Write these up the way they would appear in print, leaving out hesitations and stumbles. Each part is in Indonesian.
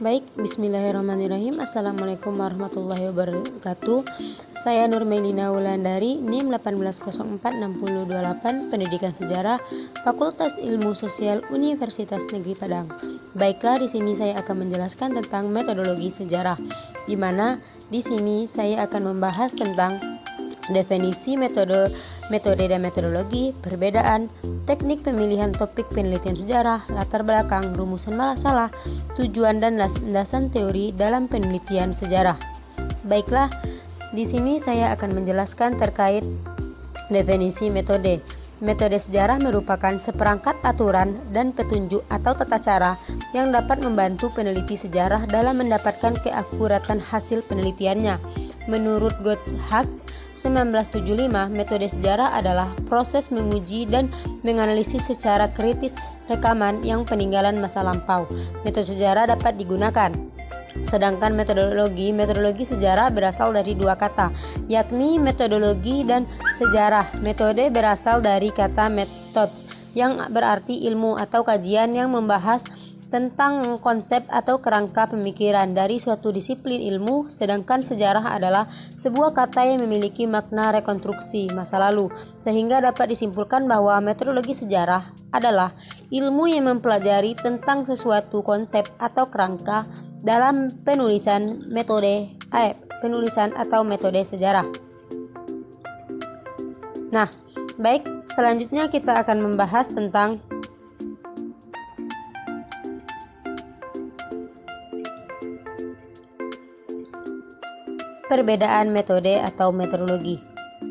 Baik, bismillahirrahmanirrahim. Assalamualaikum warahmatullahi wabarakatuh. Saya Nur Melina Wulandari, NIM 1804628, Pendidikan Sejarah, Fakultas Ilmu Sosial Universitas Negeri Padang. Baiklah, di sini saya akan menjelaskan tentang metodologi sejarah, di mana di sini saya akan membahas tentang definisi metode dan metodologi, perbedaan, teknik pemilihan topik penelitian sejarah, latar belakang, rumusan masalah, tujuan dan landasan teori dalam penelitian sejarah. Baiklah, di sini saya akan menjelaskan terkait definisi metode. Metode sejarah merupakan seperangkat aturan dan petunjuk atau tata cara yang dapat membantu peneliti sejarah dalam mendapatkan keakuratan hasil penelitiannya. Menurut Gotthard 1975, metode sejarah adalah proses menguji dan menganalisis secara kritis rekaman yang peninggalan masa lampau. Metode sejarah dapat digunakan. Sedangkan metodologi sejarah berasal dari dua kata, yakni metodologi dan sejarah. Metode berasal dari kata methods, yang berarti ilmu atau kajian yang membahas tentang konsep atau kerangka pemikiran dari suatu disiplin ilmu, sedangkan sejarah adalah sebuah kata yang memiliki makna rekonstruksi masa lalu, sehingga dapat disimpulkan bahwa metodologi sejarah adalah ilmu yang mempelajari tentang sesuatu konsep atau kerangka dalam penulisan atau metode sejarah. Nah, baik, selanjutnya kita akan membahas tentang perbedaan metode atau metodologi.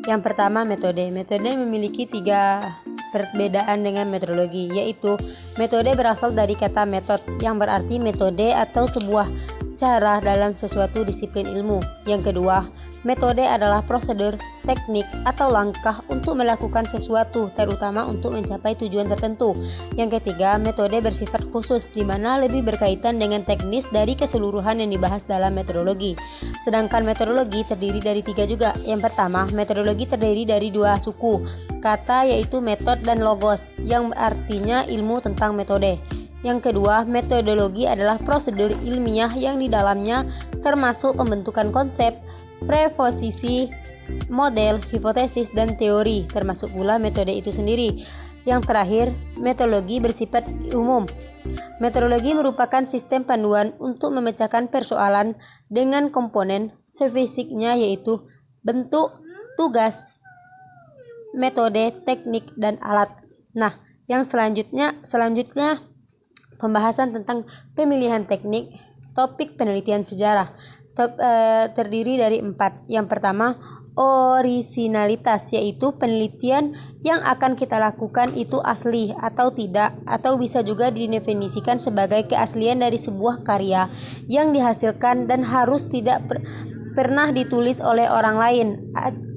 Yang pertama, metode. Metode memiliki 3 perbedaan dengan metodologi, yaitu metode berasal dari kata method yang berarti metode atau sebuah cara dalam sesuatu disiplin ilmu. Yang kedua, metode adalah prosedur, teknik, atau langkah untuk melakukan sesuatu, terutama untuk mencapai tujuan tertentu. Yang ketiga, metode bersifat khusus, di mana lebih berkaitan dengan teknis dari keseluruhan yang dibahas dalam metodologi. Sedangkan metodologi terdiri dari 3 juga. Yang pertama, metodologi terdiri dari 2 suku kata, yaitu metode dan logos, yang artinya ilmu tentang metode. Yang kedua, metodologi adalah prosedur ilmiah yang di dalamnya termasuk pembentukan konsep, preposisi, model, hipotesis, dan teori, termasuk pula metode itu sendiri. Yang terakhir, metodologi bersifat umum. Metodologi merupakan sistem panduan untuk memecahkan persoalan dengan komponen spesifiknya, yaitu bentuk, tugas, metode, teknik, dan alat. Nah, yang selanjutnya pembahasan tentang pemilihan teknik topik penelitian sejarah. Terdiri dari 4. Yang pertama, orisinalitas, yaitu penelitian yang akan kita lakukan itu asli atau tidak, atau bisa juga didefinisikan sebagai keaslian dari sebuah karya yang dihasilkan dan harus tidak pernah ditulis oleh orang lain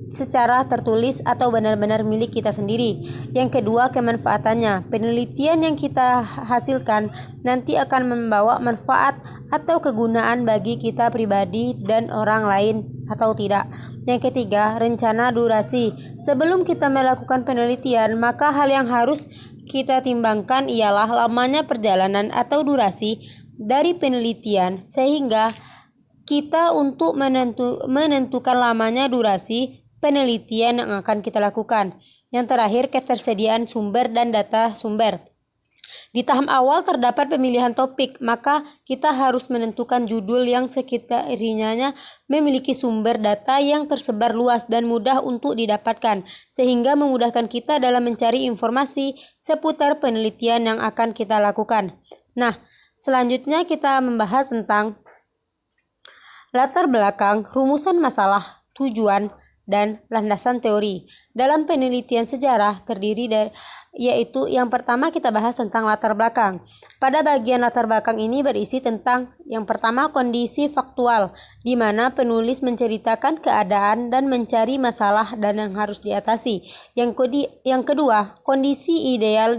secara tertulis atau benar-benar milik kita sendiri. Yang kedua, kemanfaatannya. Penelitian yang kita hasilkan nanti akan membawa manfaat atau kegunaan bagi kita pribadi dan orang lain atau tidak. Yang ketiga, rencana durasi. Sebelum kita melakukan penelitian, maka hal yang harus kita timbangkan ialah lamanya perjalanan atau durasi dari penelitian, sehingga kita untuk menentukan lamanya durasi penelitian yang akan kita lakukan. Yang terakhir, ketersediaan sumber dan data sumber. Di tahap awal terdapat pemilihan topik, maka kita harus menentukan judul yang sekiranya memiliki sumber data yang tersebar luas dan mudah untuk didapatkan, sehingga memudahkan kita dalam mencari informasi seputar penelitian yang akan kita lakukan. Nah, selanjutnya kita membahas tentang latar belakang, rumusan masalah, tujuan, dan landasan teori. Dalam penelitian sejarah terdiri dari, yaitu yang pertama kita bahas tentang latar belakang. Pada bagian latar belakang ini berisi tentang yang pertama, kondisi faktual, di mana penulis menceritakan keadaan dan mencari masalah dan yang harus diatasi. Yang kedua, kondisi ideal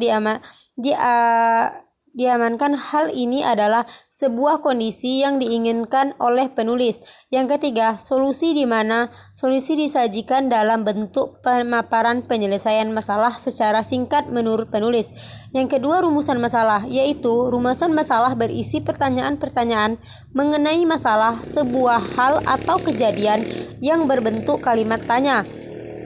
diamankan hal ini adalah sebuah kondisi yang diinginkan oleh penulis. Yang ketiga, solusi di mana solusi disajikan dalam bentuk pemaparan penyelesaian masalah secara singkat menurut penulis. Yang kedua, rumusan masalah, yaitu rumusan masalah berisi pertanyaan-pertanyaan mengenai masalah sebuah hal atau kejadian yang berbentuk kalimat tanya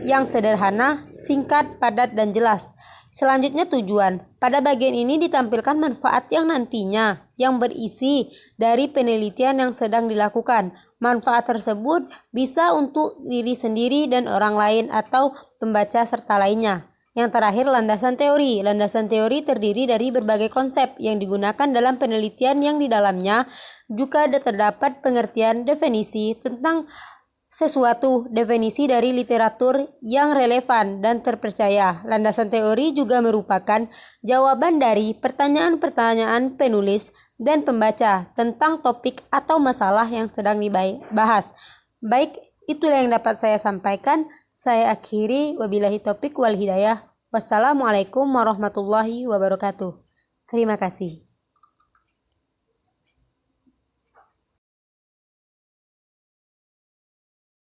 yang sederhana, singkat, padat, dan jelas. Selanjutnya tujuan. Pada bagian ini ditampilkan manfaat yang nantinya yang berisi dari penelitian yang sedang dilakukan. Manfaat tersebut bisa untuk diri sendiri dan orang lain atau pembaca serta lainnya. Yang terakhir, landasan teori. Landasan teori terdiri dari berbagai konsep yang digunakan dalam penelitian yang di dalamnya juga terdapat pengertian definisi tentang sesuatu, definisi dari literatur yang relevan dan terpercaya. Landasan teori juga merupakan jawaban dari pertanyaan-pertanyaan penulis dan pembaca tentang topik atau masalah yang sedang dibahas. Baik, itulah yang dapat saya sampaikan. Saya akhiri, wabillahi taufiq wal hidayah. Wassalamualaikum warahmatullahi wabarakatuh. Terima kasih.